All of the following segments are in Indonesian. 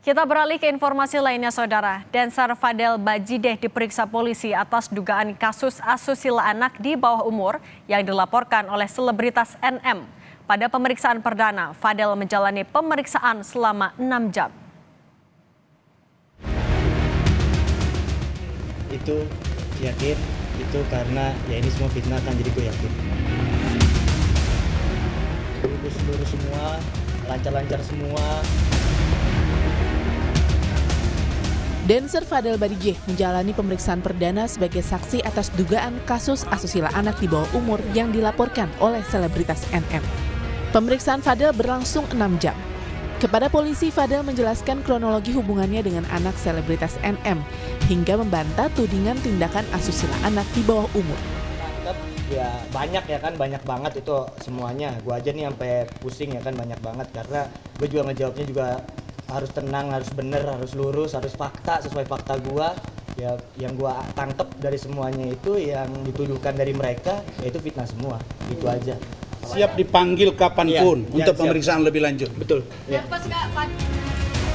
Kita beralih ke informasi lainnya, Saudara. Dancer Fadel Bajideh diperiksa polisi atas dugaan kasus asusila anak di bawah umur yang dilaporkan oleh selebritas NM. Pada pemeriksaan perdana, Fadel menjalani pemeriksaan selama 6 jam. Itu yakin, itu karena ya ini semua fitnah kan, jadi gue yakin. Lurus semua, lancar-lancar semua. Dancer Fadel Bajideh menjalani pemeriksaan perdana sebagai saksi atas dugaan kasus asusila anak di bawah umur yang dilaporkan oleh selebritas NM. Pemeriksaan Fadel berlangsung 6 jam. Kepada polisi, Fadel menjelaskan kronologi hubungannya dengan anak selebritas NM hingga membantah tudingan tindakan asusila anak di bawah umur. Ya banyak ya kan, banyak banget itu semuanya. Gue aja nih sampai pusing ya kan, banyak banget karena gue juga ngejawabnya juga harus tenang, harus bener, harus lurus, harus fakta, sesuai fakta gua. Ya yang gua tangkep dari semuanya itu yang dituduhkan dari mereka yaitu fitnah semua. Itu aja. Siap dipanggil kapanpun untuk siap. pemeriksaan lebih lanjut. Betul. Ya.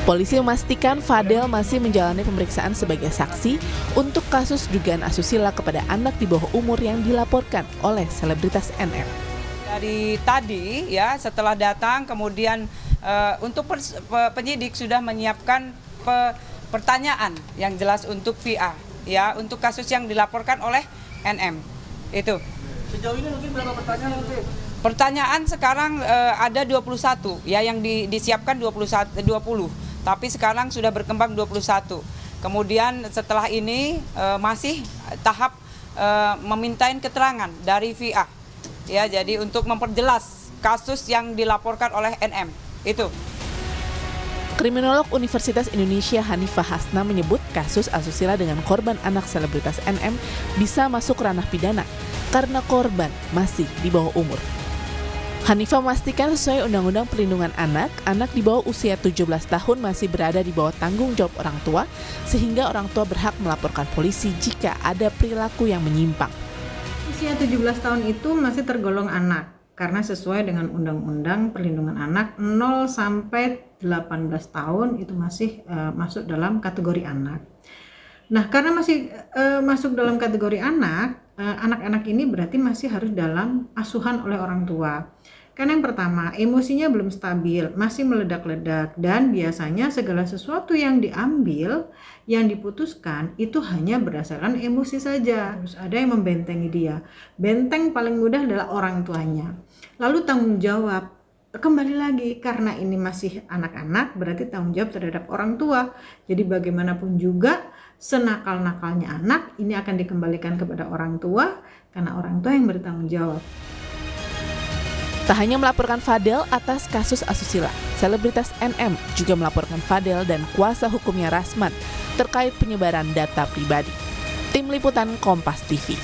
Polisi memastikan Fadel masih menjalani pemeriksaan sebagai saksi untuk kasus dugaan asusila kepada anak di bawah umur yang dilaporkan oleh selebritas NM. Dari tadi ya, setelah datang kemudian untuk penyidik sudah menyiapkan pertanyaan yang jelas untuk VA ya, untuk kasus yang dilaporkan oleh NM. Itu. Sejauh ini mungkin berapa pertanyaan nanti? Pertanyaan sekarang ada 21 ya, yang disiapkan 20, tapi sekarang sudah berkembang 21. Kemudian setelah ini masih tahap memintain keterangan dari VA. Ya, jadi untuk memperjelas kasus yang dilaporkan oleh NM. Itu. Kriminolog Universitas Indonesia Hanifah Hasna menyebut kasus asusila dengan korban anak selebritas NM bisa masuk ranah pidana karena korban masih di bawah umur. Hanifah memastikan sesuai Undang-Undang Perlindungan Anak, anak di bawah usia 17 tahun masih berada di bawah tanggung jawab orang tua, sehingga orang tua berhak melaporkan polisi jika ada perilaku yang menyimpang. Usia 17 tahun itu masih tergolong anak. Karena sesuai dengan Undang-Undang Perlindungan Anak 0 sampai 18 tahun itu masih masuk dalam kategori anak. Nah, karena masih masuk dalam kategori anak, anak-anak ini berarti masih harus dalam asuhan oleh orang tua. Karena yang pertama, emosinya belum stabil, masih meledak-ledak, dan biasanya segala sesuatu yang diambil, yang diputuskan itu hanya berdasarkan emosi saja. Terus ada yang membentengi dia. Benteng paling mudah adalah orang tuanya. Lalu tanggung jawab, kembali lagi karena ini masih anak-anak, berarti tanggung jawab terhadap orang tua. Jadi bagaimanapun juga senakal-nakalnya anak ini akan dikembalikan kepada orang tua karena orang tua yang bertanggung jawab. Tak hanya melaporkan Fadel atas kasus asusila, selebritas NM juga melaporkan Fadel dan kuasa hukumnya Rasman terkait penyebaran data pribadi. Tim Liputan Kompas TV.